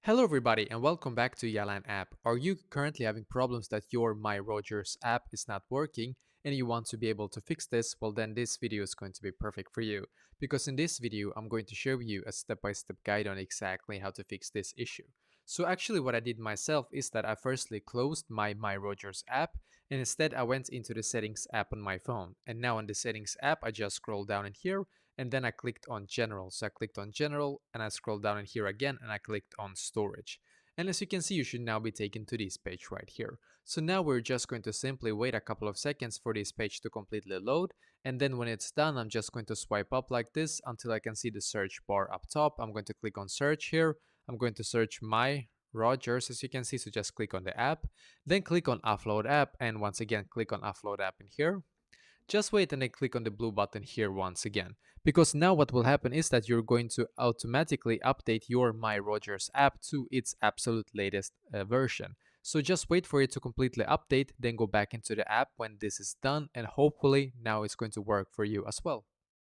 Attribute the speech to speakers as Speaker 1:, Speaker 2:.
Speaker 1: Hello everybody and welcome back to Yalan app. Are you currently having problems that your MyRogers app is not working and you want to be able to fix this? Well, then this video is going to be perfect for you, because in this video I'm going to show you a step-by-step guide on exactly how to fix this issue. So actually what I did myself is that I firstly closed my MyRogers app and instead I went into the settings app on my phone. And now on the settings app I just scroll down in here and then I clicked on general. So I clicked on general and I scrolled down in here again and I clicked on storage. And as you can see, you should now be taken to this page right here. So now we're just going to simply wait a couple of seconds for this page to completely load. And then when it's done, I'm just going to swipe up like this until I can see the search bar up top. I'm going to click on search here. I'm going to search MyRogers, as you can see. So just click on the app, then click on upload app. And once again, click on upload app in here. Just wait and then click on the blue button here once again. Because now what will happen is that you're going to automatically update your MyRogers app to its absolute latest version. So just wait for it to completely update, then go back into the app when this is done, and hopefully now it's going to work for you as well.